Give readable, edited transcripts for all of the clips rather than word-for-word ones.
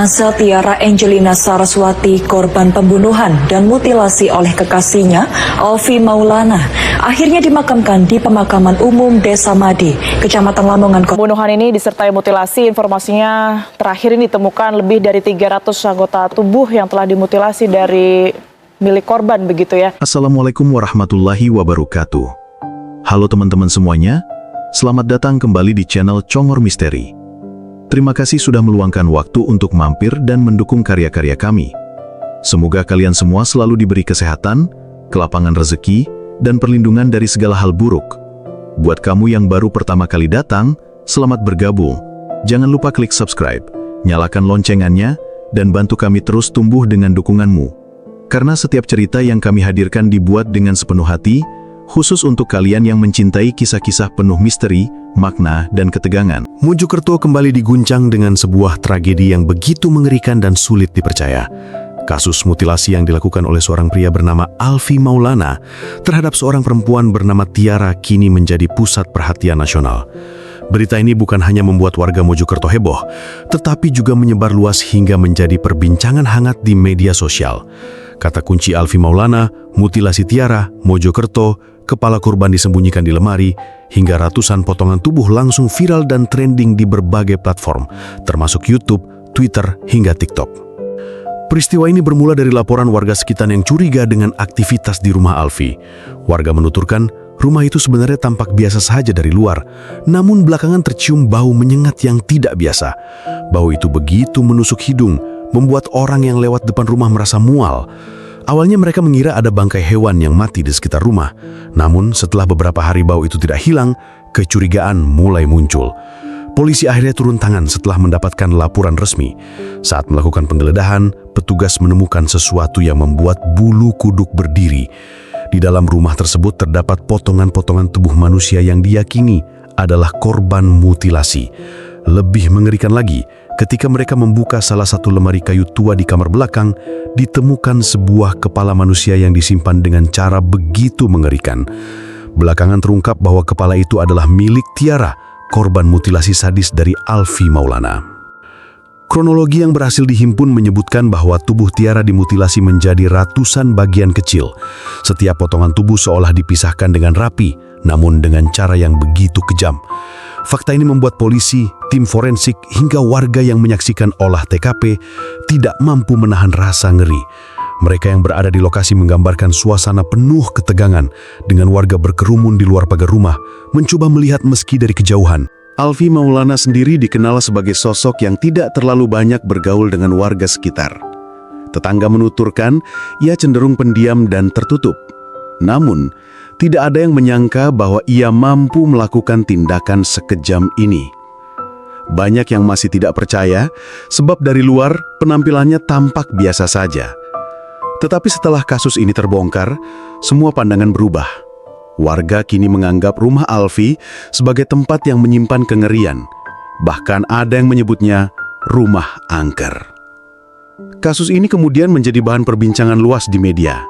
Jenazah Tiara Angelina Saraswati, korban pembunuhan dan mutilasi oleh kekasihnya, Alfi Maulana, akhirnya dimakamkan di pemakaman umum Desa Madi, Kecamatan Lamongan. Pembunuhan ini disertai mutilasi. Informasinya terakhir ini ditemukan lebih dari 300 anggota tubuh yang telah dimutilasi dari milik korban, begitu ya. Assalamualaikum warahmatullahi wabarakatuh. Halo teman-teman semuanya, selamat datang kembali di channel Congor Misteri. Terima kasih sudah meluangkan waktu untuk mampir dan mendukung karya-karya kami. Semoga kalian semua selalu diberi kesehatan, kelapangan rezeki, dan perlindungan dari segala hal buruk. Buat kamu yang baru pertama kali datang, selamat bergabung. Jangan lupa klik subscribe, nyalakan loncengannya, dan bantu kami terus tumbuh dengan dukunganmu. Karena setiap cerita yang kami hadirkan dibuat dengan sepenuh hati, khusus untuk kalian yang mencintai kisah-kisah penuh misteri, makna, dan ketegangan. Mojokerto kembali diguncang dengan sebuah tragedi yang begitu mengerikan dan sulit dipercaya. Kasus mutilasi yang dilakukan oleh seorang pria bernama Alfi Maulana terhadap seorang perempuan bernama Tiara kini menjadi pusat perhatian nasional. Berita ini bukan hanya membuat warga Mojokerto heboh, tetapi juga menyebar luas hingga menjadi perbincangan hangat di media sosial. Kata kunci Alfi Maulana, mutilasi Tiara, Mojokerto, kepala korban disembunyikan di lemari, hingga ratusan potongan tubuh langsung viral dan trending di berbagai platform, termasuk YouTube, Twitter, hingga TikTok. Peristiwa ini bermula dari laporan warga sekitar yang curiga dengan aktivitas di rumah Alfi. Warga menuturkan, rumah itu sebenarnya tampak biasa saja dari luar, namun belakangan tercium bau menyengat yang tidak biasa. Bau itu begitu menusuk hidung, membuat orang yang lewat depan rumah merasa mual. Awalnya mereka mengira ada bangkai hewan yang mati di sekitar rumah. Namun setelah beberapa hari bau itu tidak hilang, kecurigaan mulai muncul. Polisi akhirnya turun tangan setelah mendapatkan laporan resmi. Saat melakukan penggeledahan, petugas menemukan sesuatu yang membuat bulu kuduk berdiri. Di dalam rumah tersebut terdapat potongan-potongan tubuh manusia yang diyakini adalah korban mutilasi. Lebih mengerikan lagi, ketika mereka membuka salah satu lemari kayu tua di kamar belakang, ditemukan sebuah kepala manusia yang disimpan dengan cara begitu mengerikan. Belakangan terungkap bahwa kepala itu adalah milik Tiara, korban mutilasi sadis dari Alfi Maulana. Kronologi yang berhasil dihimpun menyebutkan bahwa tubuh Tiara dimutilasi menjadi ratusan bagian kecil. Setiap potongan tubuh seolah dipisahkan dengan rapi, namun dengan cara yang begitu kejam. Fakta ini membuat polisi, tim forensik, hingga warga yang menyaksikan olah TKP tidak mampu menahan rasa ngeri. Mereka yang berada di lokasi menggambarkan suasana penuh ketegangan dengan warga berkerumun di luar pagar rumah, mencoba melihat meski dari kejauhan. Alfi Maulana sendiri dikenal sebagai sosok yang tidak terlalu banyak bergaul dengan warga sekitar. Tetangga menuturkan, ia cenderung pendiam dan tertutup. Namun, tidak ada yang menyangka bahwa ia mampu melakukan tindakan sekejam ini. Banyak yang masih tidak percaya, sebab dari luar penampilannya tampak biasa saja. Tetapi setelah kasus ini terbongkar, semua pandangan berubah. Warga kini menganggap rumah Alfi sebagai tempat yang menyimpan kengerian. Bahkan ada yang menyebutnya rumah angker. Kasus ini kemudian menjadi bahan perbincangan luas di media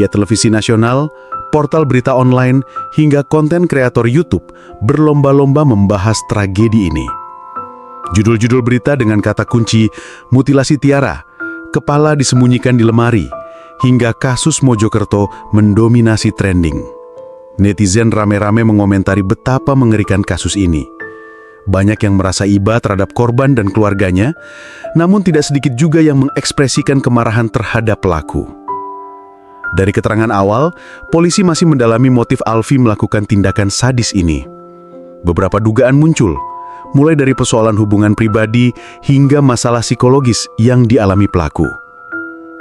televisi nasional, portal berita online, hingga konten kreator YouTube berlomba-lomba membahas tragedi ini. Judul-judul berita dengan kata kunci mutilasi Tiara, kepala disembunyikan di lemari, hingga kasus Mojokerto mendominasi trending. Netizen rame-rame mengomentari betapa mengerikan kasus ini. Banyak yang merasa iba terhadap korban dan keluarganya, namun tidak sedikit juga yang mengekspresikan kemarahan terhadap pelaku. Dari keterangan awal, polisi masih mendalami motif Alfi melakukan tindakan sadis ini. Beberapa dugaan muncul, mulai dari persoalan hubungan pribadi hingga masalah psikologis yang dialami pelaku.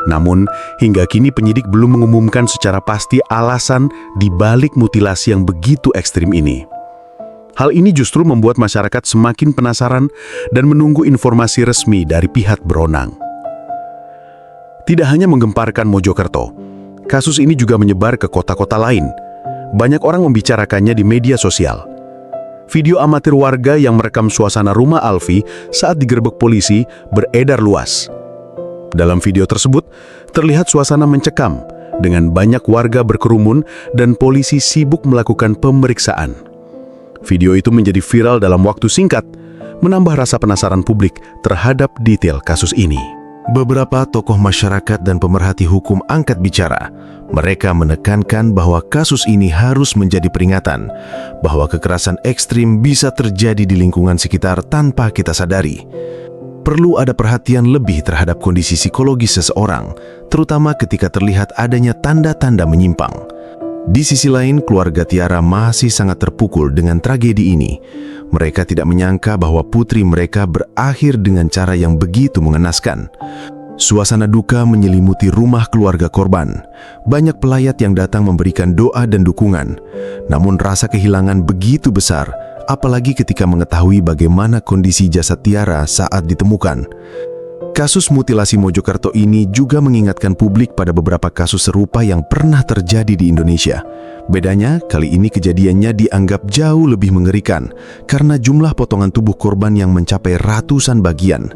Namun, hingga kini penyidik belum mengumumkan secara pasti alasan di balik mutilasi yang begitu ekstrim ini. Hal ini justru membuat masyarakat semakin penasaran dan menunggu informasi resmi dari pihak berwenang. Tidak hanya menggemparkan Mojokerto, kasus ini juga menyebar ke kota-kota lain. Banyak orang membicarakannya di media sosial. Video amatir warga yang merekam suasana rumah Alfi saat digerebek polisi beredar luas. Dalam video tersebut, terlihat suasana mencekam dengan banyak warga berkerumun dan polisi sibuk melakukan pemeriksaan. Video itu menjadi viral dalam waktu singkat, menambah rasa penasaran publik terhadap detail kasus ini. Beberapa tokoh masyarakat dan pemerhati hukum angkat bicara. Mereka menekankan bahwa kasus ini harus menjadi peringatan bahwa kekerasan ekstrim bisa terjadi di lingkungan sekitar tanpa kita sadari. Perlu ada perhatian lebih terhadap kondisi psikologis seseorang, terutama ketika terlihat adanya tanda-tanda menyimpang. Di sisi lain, keluarga Tiara masih sangat terpukul dengan tragedi ini. Mereka tidak menyangka bahwa putri mereka berakhir dengan cara yang begitu mengenaskan. Suasana duka menyelimuti rumah keluarga korban. Banyak pelayat yang datang memberikan doa dan dukungan. Namun rasa kehilangan begitu besar, apalagi ketika mengetahui bagaimana kondisi jasad Tiara saat ditemukan. Kasus mutilasi Mojokerto ini juga mengingatkan publik pada beberapa kasus serupa yang pernah terjadi di Indonesia. Bedanya, kali ini kejadiannya dianggap jauh lebih mengerikan karena jumlah potongan tubuh korban yang mencapai ratusan bagian.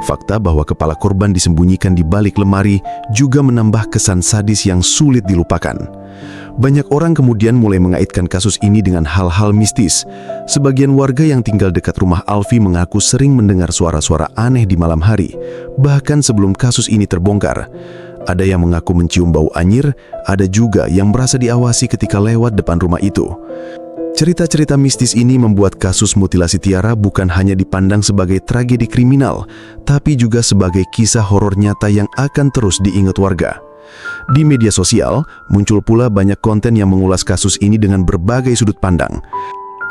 Fakta bahwa kepala korban disembunyikan di balik lemari juga menambah kesan sadis yang sulit dilupakan. Banyak orang kemudian mulai mengaitkan kasus ini dengan hal-hal mistis. Sebagian warga yang tinggal dekat rumah Alfi mengaku sering mendengar suara-suara aneh di malam hari, bahkan sebelum kasus ini terbongkar. Ada yang mengaku mencium bau anyir, ada juga yang merasa diawasi ketika lewat depan rumah itu. Cerita-cerita mistis ini membuat kasus mutilasi Tiara bukan hanya dipandang sebagai tragedi kriminal, tapi juga sebagai kisah horor nyata yang akan terus diingat warga. Di media sosial, muncul pula banyak konten yang mengulas kasus ini dengan berbagai sudut pandang.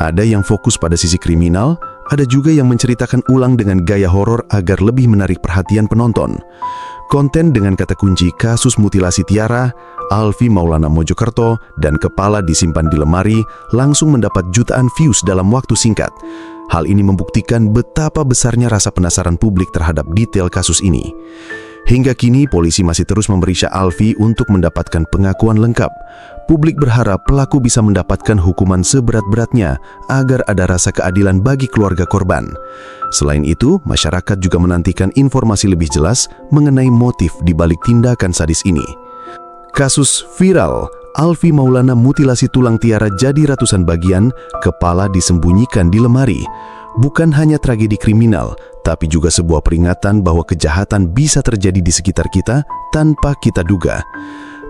Ada yang fokus pada sisi kriminal, ada juga yang menceritakan ulang dengan gaya horor agar lebih menarik perhatian penonton. Konten dengan kata kunci kasus mutilasi Tiara, Alfi Maulana Mojokerto, dan kepala disimpan di lemari langsung mendapat jutaan views dalam waktu singkat. Hal ini membuktikan betapa besarnya rasa penasaran publik terhadap detail kasus ini. Hingga kini, polisi masih terus memeriksa Alfi untuk mendapatkan pengakuan lengkap. Publik berharap pelaku bisa mendapatkan hukuman seberat-beratnya agar ada rasa keadilan bagi keluarga korban. Selain itu, masyarakat juga menantikan informasi lebih jelas mengenai motif di balik tindakan sadis ini. Kasus viral, Alfi Maulana mutilasi tulang Tiara jadi ratusan bagian, kepala disembunyikan di lemari. Bukan hanya tragedi kriminal, tapi juga sebuah peringatan bahwa kejahatan bisa terjadi di sekitar kita tanpa kita duga.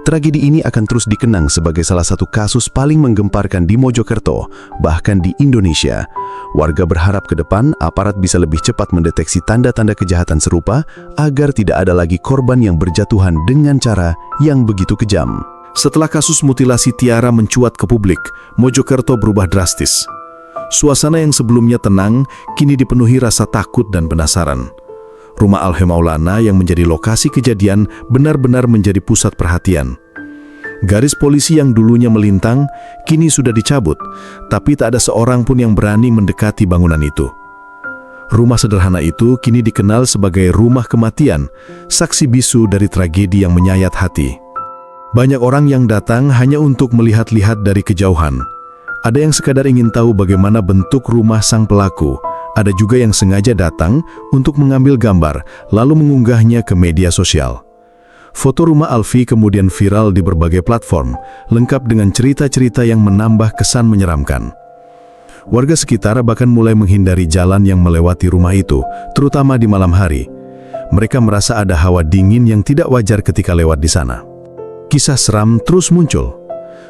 Tragedi ini akan terus dikenang sebagai salah satu kasus paling menggemparkan di Mojokerto, bahkan di Indonesia. Warga berharap ke depan aparat bisa lebih cepat mendeteksi tanda-tanda kejahatan serupa agar tidak ada lagi korban yang berjatuhan dengan cara yang begitu kejam. Setelah kasus mutilasi Tiara mencuat ke publik, Mojokerto berubah drastis. Suasana yang sebelumnya tenang kini dipenuhi rasa takut dan penasaran. Rumah Alfi Maulana yang menjadi lokasi kejadian benar-benar menjadi pusat perhatian. Garis polisi yang dulunya melintang kini sudah dicabut, tapi tak ada seorang pun yang berani mendekati bangunan itu. Rumah sederhana itu kini dikenal sebagai rumah kematian, saksi bisu dari tragedi yang menyayat hati. Banyak orang yang datang hanya untuk melihat-lihat dari kejauhan. Ada yang sekadar ingin tahu bagaimana bentuk rumah sang pelaku. Ada juga yang sengaja datang untuk mengambil gambar, lalu mengunggahnya ke media sosial. Foto rumah Alfi kemudian viral di berbagai platform, lengkap dengan cerita-cerita yang menambah kesan menyeramkan. Warga sekitar bahkan mulai menghindari jalan yang melewati rumah itu, terutama di malam hari. Mereka merasa ada hawa dingin yang tidak wajar ketika lewat di sana. Kisah seram terus muncul.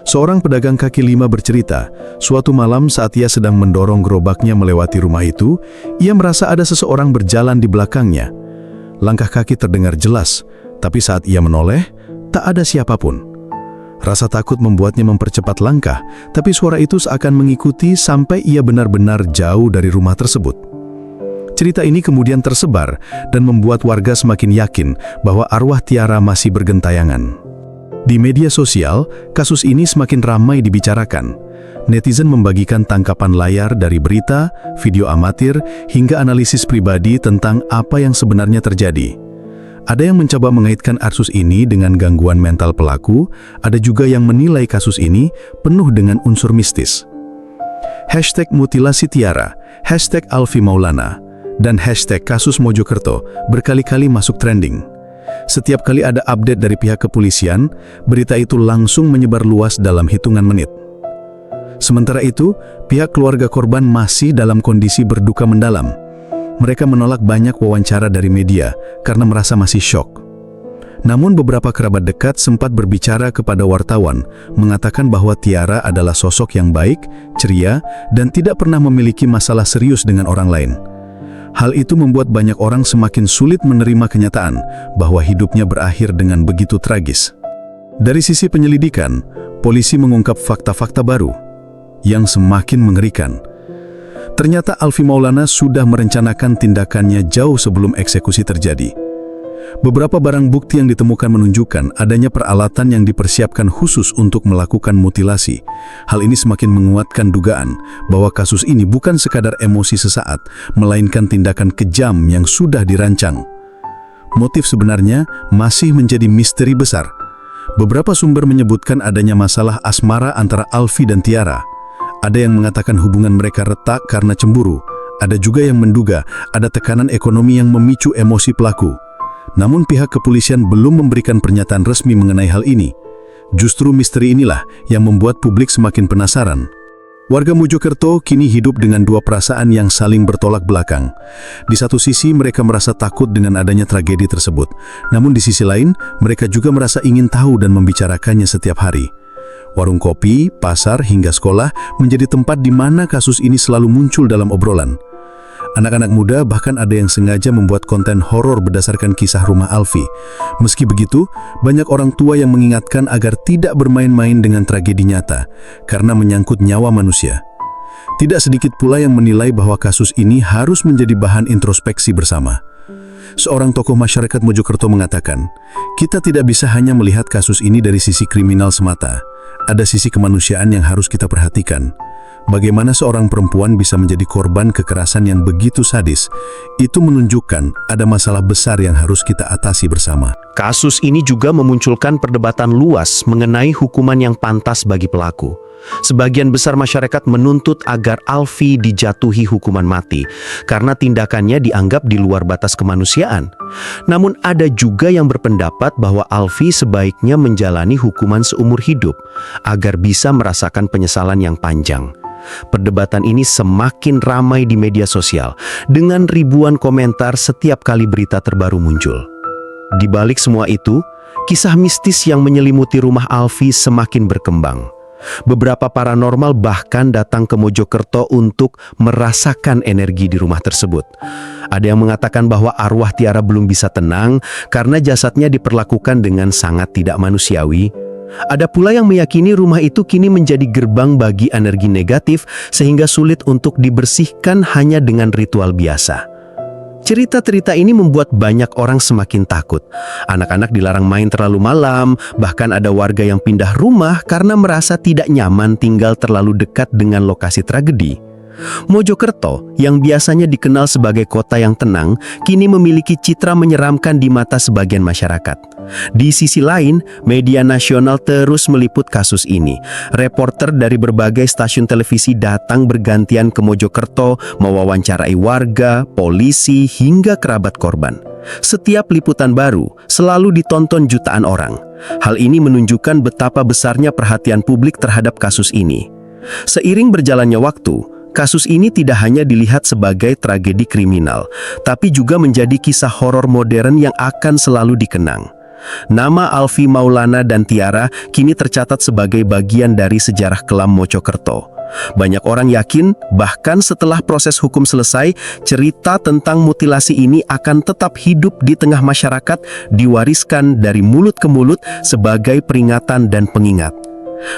Seorang pedagang kaki lima bercerita, suatu malam saat ia sedang mendorong gerobaknya melewati rumah itu, ia merasa ada seseorang berjalan di belakangnya. Langkah kaki terdengar jelas, tapi saat ia menoleh, tak ada siapapun. Rasa takut membuatnya mempercepat langkah, tapi suara itu seakan mengikuti sampai ia benar-benar jauh dari rumah tersebut. Cerita ini kemudian tersebar dan membuat warga semakin yakin bahwa arwah Tiara masih bergentayangan. Di media sosial, kasus ini semakin ramai dibicarakan. Netizen membagikan tangkapan layar dari berita, video amatir, hingga analisis pribadi tentang apa yang sebenarnya terjadi. Ada yang mencoba mengaitkan kasus ini dengan gangguan mental pelaku, ada juga yang menilai kasus ini penuh dengan unsur mistis. Hashtag mutilasi Tiara, hashtag Alfi Maulana, dan hashtag kasus Mojokerto berkali-kali masuk trending. Setiap kali ada update dari pihak kepolisian, berita itu langsung menyebar luas dalam hitungan menit. Sementara itu, pihak keluarga korban masih dalam kondisi berduka mendalam. Mereka menolak banyak wawancara dari media karena merasa masih syok. Namun beberapa kerabat dekat sempat berbicara kepada wartawan, mengatakan bahwa Tiara adalah sosok yang baik, ceria, dan tidak pernah memiliki masalah serius dengan orang lain. Hal itu membuat banyak orang semakin sulit menerima kenyataan bahwa hidupnya berakhir dengan begitu tragis. Dari sisi penyelidikan, polisi mengungkap fakta-fakta baru yang semakin mengerikan. Ternyata Alfi Maulana sudah merencanakan tindakannya jauh sebelum eksekusi terjadi. Beberapa barang bukti yang ditemukan menunjukkan adanya peralatan yang dipersiapkan khusus untuk melakukan mutilasi. Hal ini semakin menguatkan dugaan bahwa kasus ini bukan sekadar emosi sesaat, melainkan tindakan kejam yang sudah dirancang. Motif sebenarnya masih menjadi misteri besar. Beberapa sumber menyebutkan adanya masalah asmara antara Alfi dan Tiara. Ada yang mengatakan hubungan mereka retak karena cemburu. Ada juga yang menduga ada tekanan ekonomi yang memicu emosi pelaku. Namun pihak kepolisian belum memberikan pernyataan resmi mengenai hal ini. Justru misteri inilah yang membuat publik semakin penasaran. Warga Mojokerto kini hidup dengan dua perasaan yang saling bertolak belakang. Di satu sisi mereka merasa takut dengan adanya tragedi tersebut. Namun di sisi lain, mereka juga merasa ingin tahu dan membicarakannya setiap hari. Warung kopi, pasar, hingga sekolah menjadi tempat di mana kasus ini selalu muncul dalam obrolan. Anak-anak muda bahkan ada yang sengaja membuat konten horor berdasarkan kisah rumah Alfi. Meski begitu, banyak orang tua yang mengingatkan agar tidak bermain-main dengan tragedi nyata, karena menyangkut nyawa manusia. Tidak sedikit pula yang menilai bahwa kasus ini harus menjadi bahan introspeksi bersama. Seorang tokoh masyarakat Mojokerto mengatakan, kita tidak bisa hanya melihat kasus ini dari sisi kriminal semata. Ada sisi kemanusiaan yang harus kita perhatikan. Bagaimana seorang perempuan bisa menjadi korban kekerasan yang begitu sadis, itu menunjukkan ada masalah besar yang harus kita atasi bersama. Kasus ini juga memunculkan perdebatan luas mengenai hukuman yang pantas bagi pelaku. Sebagian besar masyarakat menuntut agar Alfi dijatuhi hukuman mati karena tindakannya dianggap di luar batas kemanusiaan. Namun ada juga yang berpendapat bahwa Alfi sebaiknya menjalani hukuman seumur hidup agar bisa merasakan penyesalan yang panjang. Perdebatan ini semakin ramai di media sosial dengan ribuan komentar setiap kali berita terbaru muncul. Di balik semua itu, kisah mistis yang menyelimuti rumah Alfi semakin berkembang. Beberapa paranormal bahkan datang ke Mojokerto untuk merasakan energi di rumah tersebut. Ada yang mengatakan bahwa arwah Tiara belum bisa tenang karena jasadnya diperlakukan dengan sangat tidak manusiawi. Ada pula yang meyakini rumah itu kini menjadi gerbang bagi energi negatif sehingga sulit untuk dibersihkan hanya dengan ritual biasa. Cerita-cerita ini membuat banyak orang semakin takut. Anak-anak dilarang main terlalu malam, bahkan ada warga yang pindah rumah karena merasa tidak nyaman tinggal terlalu dekat dengan lokasi tragedi. Mojokerto, yang biasanya dikenal sebagai kota yang tenang, kini memiliki citra menyeramkan di mata sebagian masyarakat. Di sisi lain, media nasional terus meliput kasus ini. Reporter dari berbagai stasiun televisi datang bergantian ke Mojokerto, mewawancarai warga, polisi, hingga kerabat korban. Setiap liputan baru selalu ditonton jutaan orang. Hal ini menunjukkan betapa besarnya perhatian publik terhadap kasus ini. Seiring berjalannya waktu, kasus ini tidak hanya dilihat sebagai tragedi kriminal, tapi juga menjadi kisah horor modern yang akan selalu dikenang. Nama Alfi Maulana dan Tiara kini tercatat sebagai bagian dari sejarah kelam Mojokerto. Banyak orang yakin, bahkan setelah proses hukum selesai, cerita tentang mutilasi ini akan tetap hidup di tengah masyarakat, diwariskan dari mulut ke mulut sebagai peringatan dan pengingat.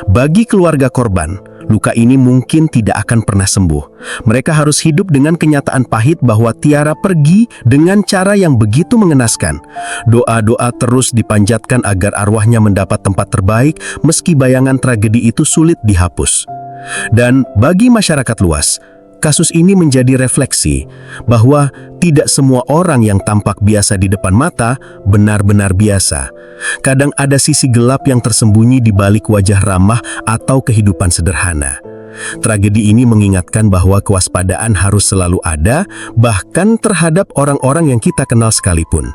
Bagi keluarga korban, luka ini mungkin tidak akan pernah sembuh. Mereka harus hidup dengan kenyataan pahit bahwa Tiara pergi dengan cara yang begitu mengenaskan. Doa-doa terus dipanjatkan agar arwahnya mendapat tempat terbaik meski bayangan tragedi itu sulit dihapus. Dan bagi masyarakat luas, kasus ini menjadi refleksi bahwa tidak semua orang yang tampak biasa di depan mata benar-benar biasa. Kadang ada sisi gelap yang tersembunyi di balik wajah ramah atau kehidupan sederhana. Tragedi ini mengingatkan bahwa kewaspadaan harus selalu ada, bahkan terhadap orang-orang yang kita kenal sekalipun.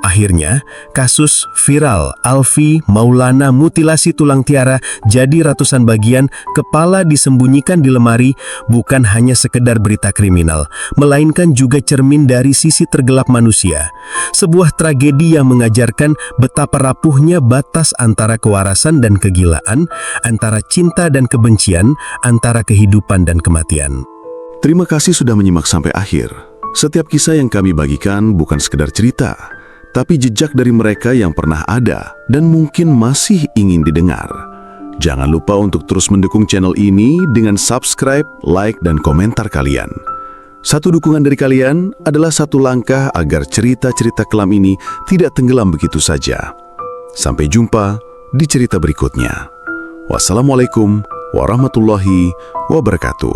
Akhirnya, kasus viral Alfi Maulana mutilasi tulang tiara jadi ratusan bagian kepala disembunyikan di lemari bukan hanya sekedar berita kriminal, melainkan juga cermin dari sisi tergelap manusia. Sebuah tragedi yang mengajarkan betapa rapuhnya batas antara kewarasan dan kegilaan, antara cinta dan kebencian, antara kehidupan dan kematian. Terima kasih sudah menyimak sampai akhir. Setiap kisah yang kami bagikan bukan sekedar cerita, tapi jejak dari mereka yang pernah ada dan mungkin masih ingin didengar. Jangan lupa untuk terus mendukung channel ini dengan subscribe, like, dan komentar kalian. Satu dukungan dari kalian adalah satu langkah agar cerita-cerita kelam ini tidak tenggelam begitu saja. Sampai jumpa di cerita berikutnya. Wassalamualaikum warahmatullahi wabarakatuh.